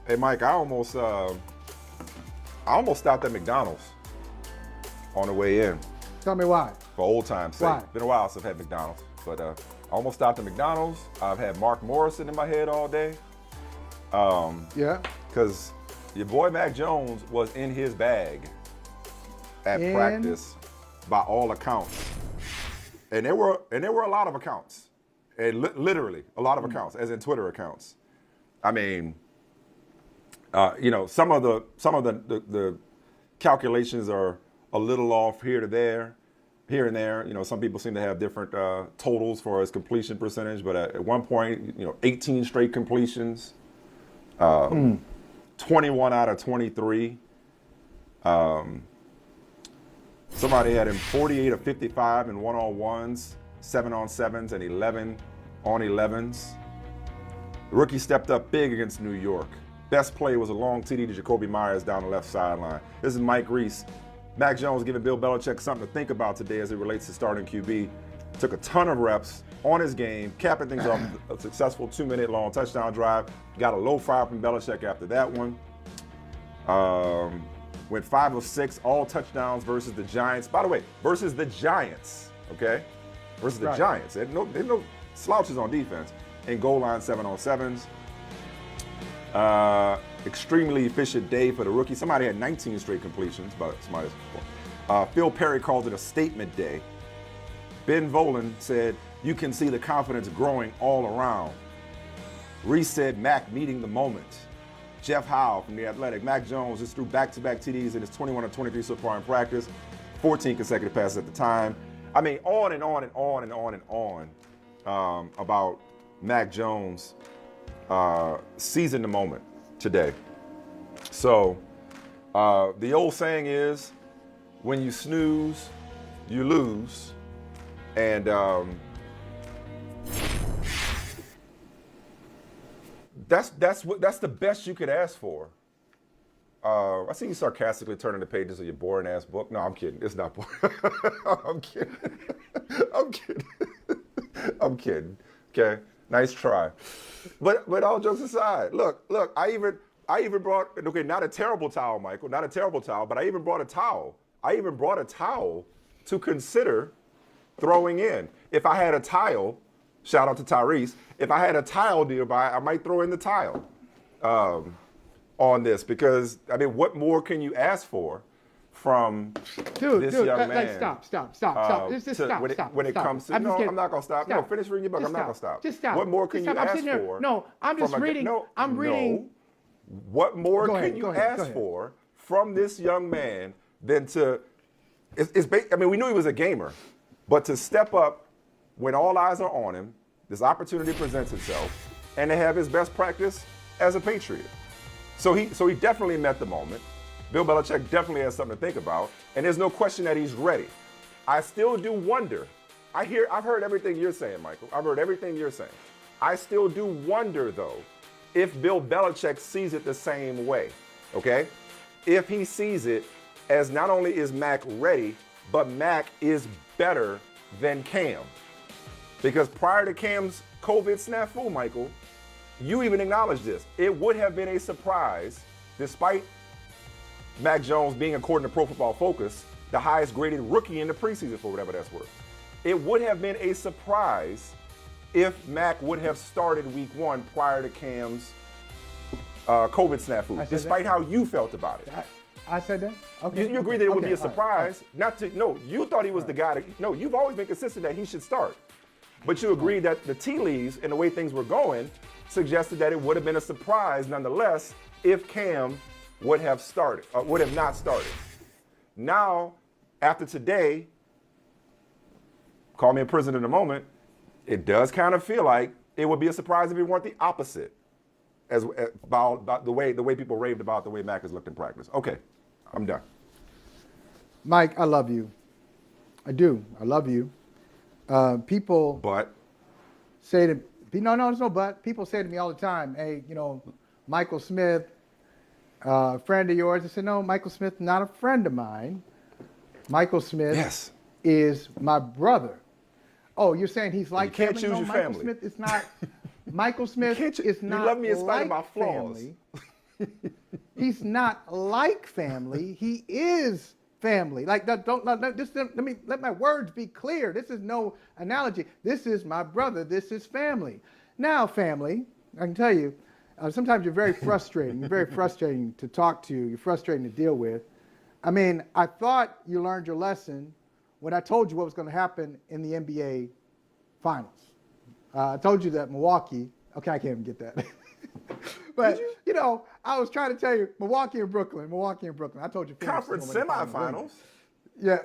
Hey, Mike, I almost stopped at McDonald's on the way in Tell me why. for old time's sake. Why? Been a while since I've had McDonald's, but I almost stopped at McDonald's. I've had Mark Morrison in my head all day. Yeah. Because your boy Mac Jones was in his bag at practice by all accounts. And there were a lot of accounts. And literally a lot of accounts, as in Twitter accounts. I mean, some of the calculations are a little off here and there. Some people seem to have different totals for his completion percentage, but at one point, 18 straight completions, 21 out of 23. Somebody had him 48 of 55 in one-on-ones, 7-on-7s, and 11 on 11s. The rookie stepped up big against New York. Best play was a long TD to Jacoby Myers down the left sideline. This is Mike Reese. Mac Jones giving Bill Belichick something to think about today as it relates to starting QB. Took a ton of reps on his game, capping things off with a successful 2-minute long touchdown drive. Got a low five from Belichick after that one. Went 5 of 6, all touchdowns versus the Giants. By the way, versus the Giants, okay? Versus the Giants. There's no slouches on defense. And goal line 7-on-7s. Extremely efficient day for the rookie. Somebody had 19 straight completions, but somebody Phil Perry called it a statement day. Ben Volen said, you can see the confidence growing all around. Reese said, Mac meeting the moment. Jeff Howe from The Athletic. Mac Jones just threw back-to-back TDs in his 21 of 23 so far in practice. 14 consecutive passes at the time. I mean, on and on and on and on and on about Mac Jones seizing the moment today. So the old saying is, when you snooze, you lose. And that's the best you could ask for. I see you sarcastically turning the pages of your boring ass book. No, I'm kidding. It's not boring. I'm kidding. I'm kidding. Okay, nice try. But all jokes aside, look. I even brought, okay, not a terrible towel, Michael, not a terrible towel, but I even brought a towel. I even brought a towel to consider throwing in. If I had a tile, shout out to Tyrese, if I had a tile nearby, I might throw in the tile on this because, I mean, what more can you ask for from this young man? Stop. Just stop. When it comes to, I'm not going to stop. No, finish reading your book. I'm not going to stop. Just stop. What more can you ask for? No, I'm just reading. I'm reading. What more can you ask for from this young man than to, I mean, we knew he was a gamer, but to step up when all eyes are on him, this opportunity presents itself, and to have his best practice as a Patriot. So he definitely met the moment. Bill Belichick definitely has something to think about, and there's no question that he's ready. I still do wonder. I've heard everything you're saying, Michael. I've heard everything you're saying. I still do wonder, though, if Bill Belichick sees it the same way, okay? If he sees it as not only is Mac ready, but Mac is better than Cam. Because prior to Cam's COVID snafu, Michael, you even acknowledged this. It would have been a surprise, despite Mac Jones being, according to Pro Football Focus, the highest graded rookie in the preseason for whatever that's worth. It would have been a surprise if Mac would have started week 1 prior to Cam's COVID snafu, despite how you felt about it. I said that? Okay. You agree that it would be a surprise? No, you thought he was the guy you've always been consistent that he should start. But you agreed that the tea leaves and the way things were going suggested that it would have been a surprise nonetheless if Cam would have not started. Now, after today, call me a prisoner in a moment, it does kind of feel like it would be a surprise if it weren't the opposite about the way people raved about the way Mac has looked in practice. Okay, I'm done. Mike, I love you. I do. I love you. People say to me, no, there's no but. People say to me all the time, hey, Michael Smith, friend of yours. I said, no, Michael Smith, not a friend of mine. Michael Smith is my brother. Oh, you're saying he's like family? You can't choose your Michael family. Smith is not. Michael Smith is not. You love me in spite of my like flaws. Family. He's not like family. He is family. Like that. Let my words be clear. This is no analogy. This is my brother. This is family. Now, family, I can tell you, sometimes you're very frustrating. You're very frustrating to talk to. You're frustrating to deal with. I mean, I thought you learned your lesson when I told you what was going to happen in the NBA Finals. I told you that Milwaukee. Okay, I can't even get that. But, you know, I was trying to tell you, Milwaukee and Brooklyn. I told you. Conference semifinals. Yeah.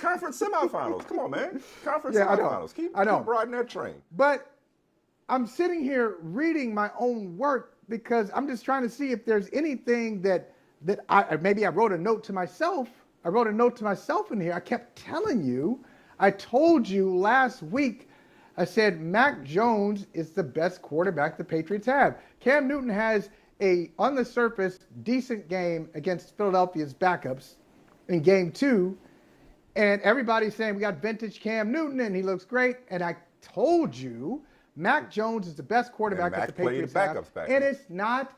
Conference semifinals. Come on, man. Conference semifinals. Keep riding that train. But I'm sitting here reading my own work because I'm just trying to see if there's anything that I wrote a note to myself. I wrote a note to myself in here. I kept telling you. I told you last week. I said, Mac Jones is the best quarterback the Patriots have. Cam Newton has on the surface, decent game against Philadelphia's backups in game 2. And everybody's saying we got vintage Cam Newton and he looks great. And I told you, Mac Jones is the best quarterback that the Patriots have. And it's not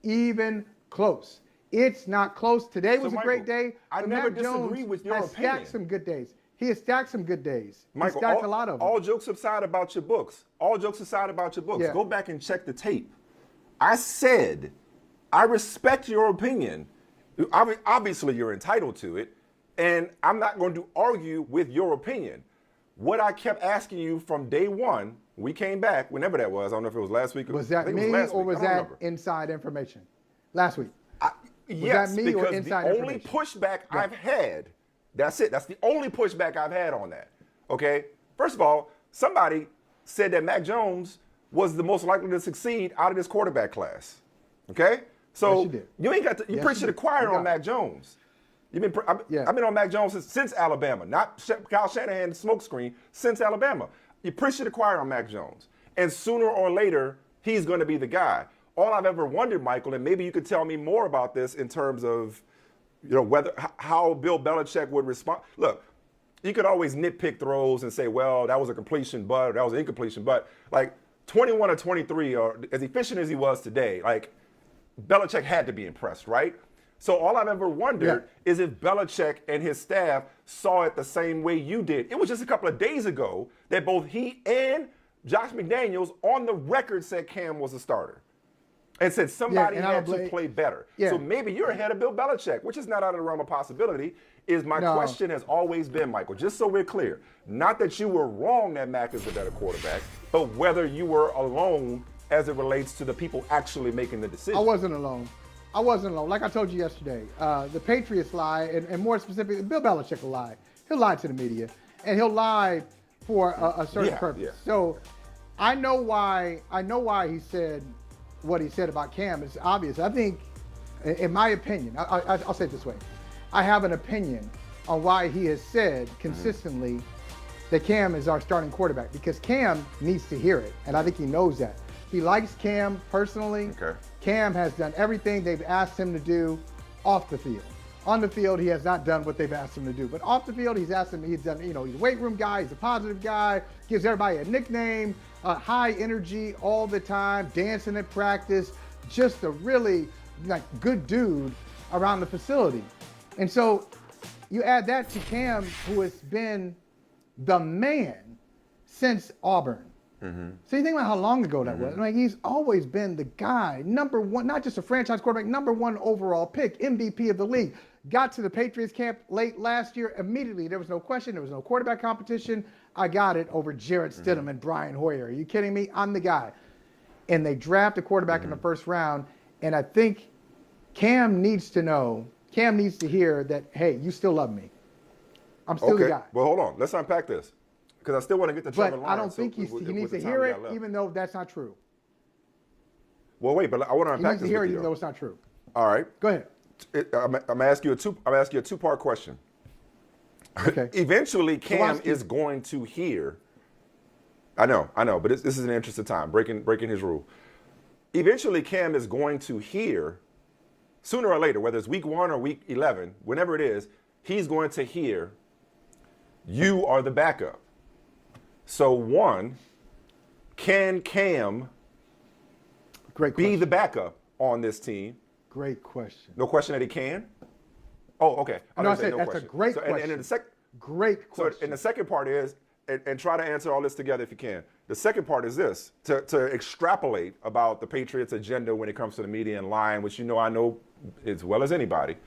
even close. It's not close. Today was a great day. I never disagree with your opinion. He has stacked some good days. He has stacked some good days. Michael, he stacked a lot of them. All jokes aside about your books. Yeah. Go back and check the tape. I said, I respect your opinion. Obviously, you're entitled to it. And I'm not going to argue with your opinion. What I kept asking you from day one, we came back, whenever that was, I don't know if it was last week. Was that me or was that inside information? Last week. Yes, because the only pushback I've had, that's it. That's the only pushback I've had on that. Okay? First of all, somebody said that Mac Jones was the most likely to succeed out of this quarterback class. Okay? So you ain't got to, you preach to the choir on Mac Jones. I've been on Mac Jones since Alabama, not Kyle Shanahan's smokescreen, since Alabama. You preach to the choir on Mac Jones. And sooner or later, he's going to be the guy. All I've ever wondered, Michael, and maybe you could tell me more about this in terms of, you know, how Bill Belichick would respond. Look, you could always nitpick throws and say, well, that was a completion, but or that was an incompletion. But like 21 or 23, or as efficient as he was today, like Belichick had to be impressed, right? So all I've ever wondered is if Belichick and his staff saw it the same way you did. It was just a couple of days ago that both he and Josh McDaniels on the record said Cam was a starter. And said somebody had to play better. Yeah. So maybe you're ahead of Bill Belichick, which is not out of the realm of possibility. My question has always been, Michael, just so we're clear, not that you were wrong that Mac is the better quarterback, but whether you were alone as it relates to the people actually making the decision. I wasn't alone. Like I told you yesterday, the Patriots lie, and more specifically, Bill Belichick will lie. He'll lie to the media, and he'll lie for a certain purpose. Yeah. So I know why he said what he said about Cam. It's obvious. I think, in my opinion, I'll say it this way. I have an opinion on why he has said consistently that Cam is our starting quarterback, because Cam needs to hear it, and I think he knows that. He likes Cam personally. Okay. Cam has done everything they've asked him to do off the field. On the field, he has not done what they've asked him to do. But off the field, he's done, he's a weight room guy, he's a positive guy, gives everybody a nickname, high energy all the time, dancing at practice, just a really good dude around the facility. And so you add that to Cam, who has been the man since Auburn. Mm-hmm. So you think about how long ago that was. Like, he's always been the guy, number one, not just a franchise quarterback, number one overall pick, MVP of the league. Got to the Patriots camp late last year. Immediately, there was no question. There was no quarterback competition. I got it over Jarrett Stidham and Brian Hoyer. Are you kidding me? I'm the guy. And they draft a quarterback in the first round. And I think Cam needs to hear that, hey, you still love me. I'm still the guy. Well, hold on. Let's unpack this, because I still want to get to Trevor Lawrence. But I don't think he needs to hear it, even though that's not true. Well, wait, but I want to unpack this. He needs to hear it, even though it's not true. All right. Go ahead. I'm gonna ask you a two-part question. Okay. Eventually, Cam is going to hear. I know, but this is an interest of time, breaking his rule. Eventually, Cam is going to hear, sooner or later, whether it's week 1 or week 11, whenever it is, he's going to hear, you are the backup. So one, can Cam be the backup on this team? great question. No question that he can? Oh, okay. I said that's question. A great question. And in the great question. So, and the second part is, and try to answer all this together if you can. The second part is this, to extrapolate about the Patriots' agenda when it comes to the media and lying, which I know as well as anybody.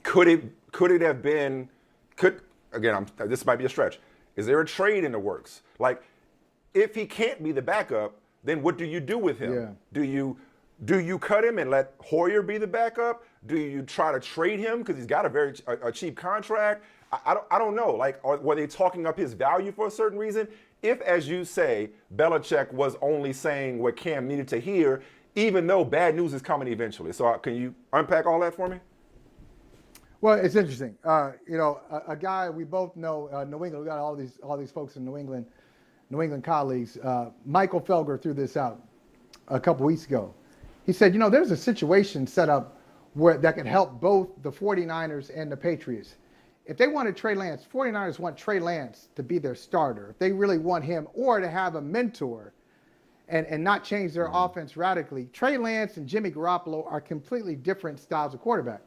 Could it have been, this might be a stretch. Is there a trade in the works? Like, if he can't be the backup, then what do you do with him? Yeah. Do you cut him and let Hoyer be the backup? Do you try to trade him because he's got a cheap contract? I don't know. Like, were they talking up his value for a certain reason? If, as you say, Belichick was only saying what Cam needed to hear, even though bad news is coming eventually. So can you unpack all that for me? Well, it's interesting. A guy we both know, New England. We got all these folks in New England colleagues. Michael Felger threw this out a couple weeks ago. He said, there's a situation set up that could help both the 49ers and the Patriots. If they wanted Trey Lance, 49ers want Trey Lance to be their starter. If they really want him, or to have a mentor and not change their offense radically, Trey Lance and Jimmy Garoppolo are completely different styles of quarterback.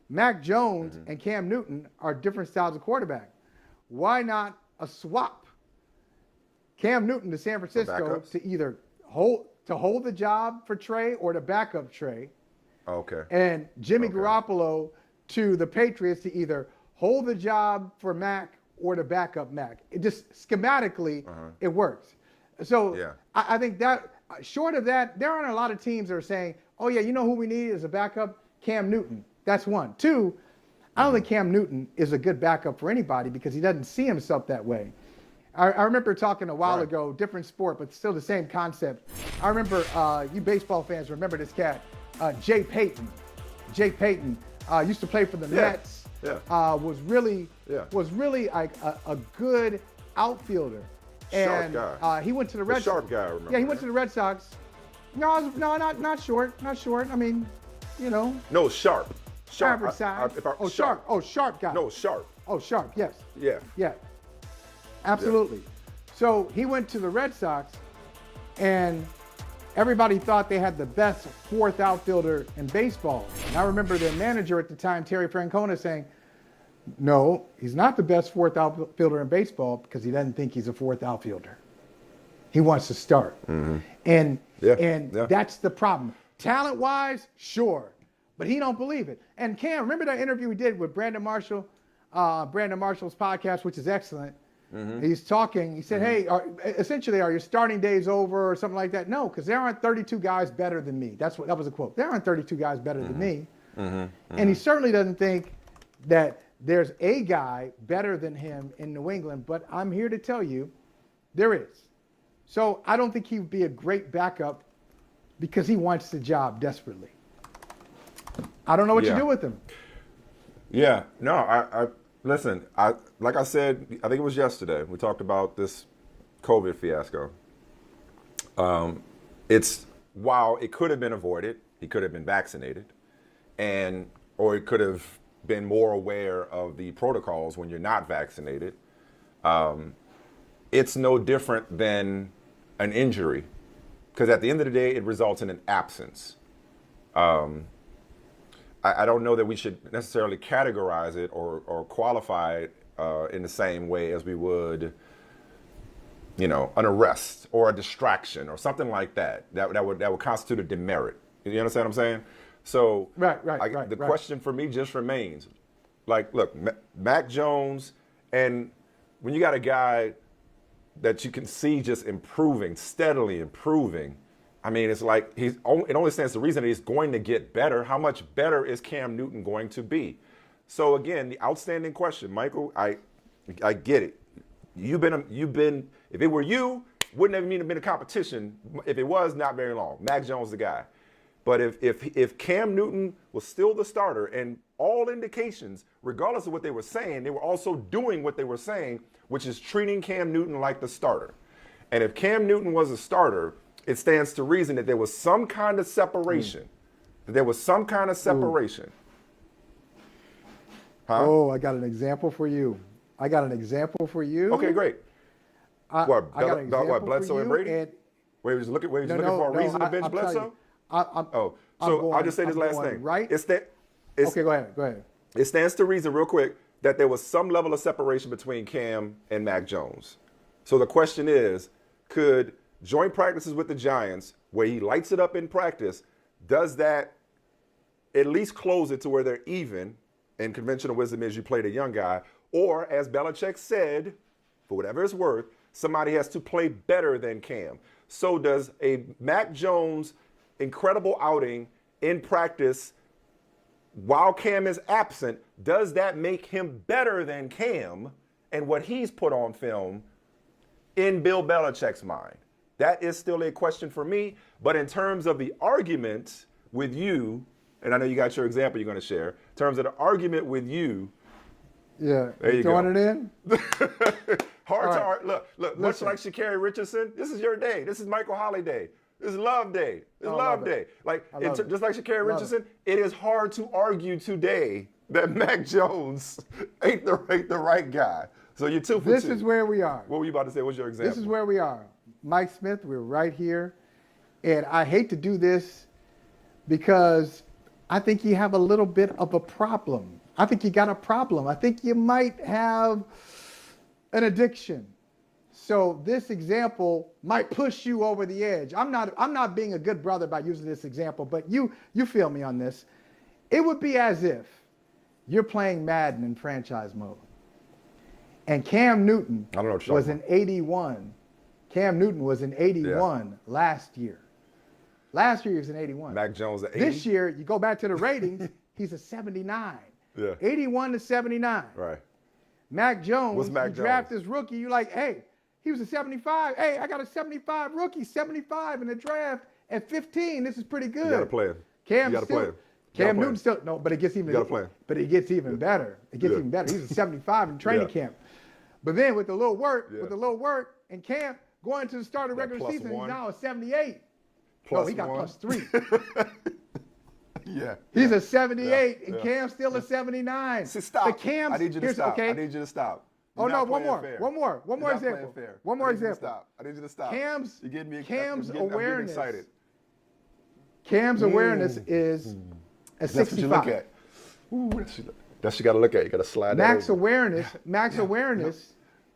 Mac Jones and Cam Newton are different styles of quarterback. Why not a swap? Cam Newton to San Francisco to either hold the job for Trey or to back up Trey. Okay. And Jimmy Garoppolo to the Patriots to either hold the job for Mac or to back up Mac. It just schematically, it works. So I think that short of that, there aren't a lot of teams that are saying, oh yeah, who we need as a backup? Cam Newton. That's one. Two, I don't think Cam Newton is a good backup for anybody because he doesn't see himself that way. I remember talking a while ago, different sport, but still the same concept. I remember, you baseball fans remember this cat, Jay Payton. Jay Payton used to play for the Mets. Yeah. Was really like a good outfielder. Sharp guy. He went to the Red Sox. Sharp guy, I remember. Yeah, he went to the Red Sox. No, not short. Not short. I mean, No, sharp. Average size. Sharp. Oh, sharp guy. No, sharp. Oh, sharp. Yes. Yeah. Absolutely. Yeah. So he went to the Red Sox, and everybody thought they had the best fourth outfielder in baseball. And I remember their manager at the time, Terry Francona, saying, no, he's not the best fourth outfielder in baseball because he doesn't think he's a fourth outfielder. He wants to start. And that's the problem. Talent-wise, sure, but he don't believe it. And Cam, remember that interview we did with Brandon Marshall, Brandon Marshall's podcast, which is excellent. He's talking. He said, hey, essentially, are your starting days over or something like that? No, because there aren't 32 guys better than me. That was a quote. There aren't 32 guys better than me. And he certainly doesn't think that there's a guy better than him in New England, but I'm here to tell you there is. So I don't think he would be a great backup because he wants the job desperately. I don't know what you do with him. Yeah, no, I listen, like I said, I think it was yesterday, we talked about this COVID fiasco. While it could have been avoided, he could have been vaccinated, or it could have been more aware of the protocols when you're not vaccinated. It's no different than an injury, because at the end of the day, it results in an absence. I don't know that we should necessarily categorize it or qualify it in the same way as we would, an arrest or a distraction or something like that. That would constitute a demerit. You understand what I'm saying? So the question for me just remains, like, look, Mac Jones, and when you got a guy that you can see just steadily improving, I mean, it's like it only stands to reason that he's going to get better. How much better is Cam Newton going to be? So again, the outstanding question, Michael, I get it. You've been, if it were you, wouldn't have even been a competition. If it was, not very long. Mac Jones the guy. But if Cam Newton was still the starter, and all indications, regardless of what they were saying, they were also doing what they were saying, which is treating Cam Newton like the starter. And if Cam Newton was a starter, it stands to reason that there was some kind of separation. Huh? Oh, I got an example for you. Okay, great. Bledsoe and Brady? Where he was looking for a reason to bench Bledsoe? I'll just say this last thing. Right? Okay, go ahead. It stands to reason, real quick, that there was some level of separation between Cam and Mac Jones. So the question is, could joint practices with the Giants, where he lights it up in practice, does that at least close it to where they're even? And conventional wisdom is you play the young guy. Or, as Belichick said, for whatever it's worth, somebody has to play better than Cam. So does a Mac Jones incredible outing in practice while Cam is absent, does that make him better than Cam and what he's put on film in Bill Belichick's mind? That is still a question for me. But in terms of the argument with you, and I know you got your example you're going to share, in terms of the argument with you, yeah, there you throwing go. it in? Look, much like Sha'Carri Richardson, this is your day. This is Michael Holley Day. This is love day. This is love day. Just like Sha'Carri Richardson, it is hard to argue today that Mac Jones ain't the right guy. So you're 2 for 2. This is where we are. What were you about to say? What's your example? This is where we are. Mike Smith, we're right here. And I hate to do this because I think you have a little bit of a problem. I think you got a problem. I think you might have an addiction. So this example might push you over the edge. I'm not being a good brother by using this example, but you feel me on this. It would be as if you're playing Madden in franchise mode, and Cam Newton was in 81. Cam Newton was in 81 last year. Last year he was in 81. Mac Jones at 80. This year, you go back to the ratings, he's a 79. Yeah. 81 to 79. Right. Mac Jones, what's Mac you draft this rookie, you're like, hey, he was a 75. Hey, I got a 75 rookie, 75 in the draft at 15. This is pretty good. You got to play him. Cam Newton still, no, but it gets even, but it gets even better. It gets even better. He's a 75 in training camp. But then with a little work, and camp, going into the start of the regular season, he's now a 78. He got +3. Yeah. He's a 78, and Cam's still a 79. See, stop. I need you to stop. Okay. I need you to stop. One more example. One more example. Stop. I need you to stop. Cam's awareness. I'm getting excited. Cam's awareness is a 65. That's what you look at. That's what you got to look at. You got to slide that over. Max awareness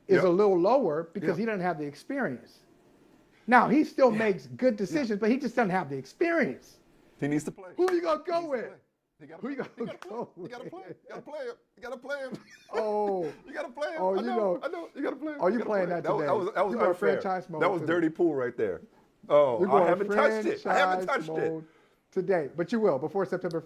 is a little lower because he doesn't have the experience. Now, he still makes good decisions, but he just doesn't have the experience. He needs to play. Who are you going to go with? Who you got to play? You got to play him. You got to play him. Oh. You got to play him. Oh, I know. You got to play him. Oh, you playing that today. That was unfair. That was dirty pool right there. Oh, I haven't touched it. Today, but you will before September 1st.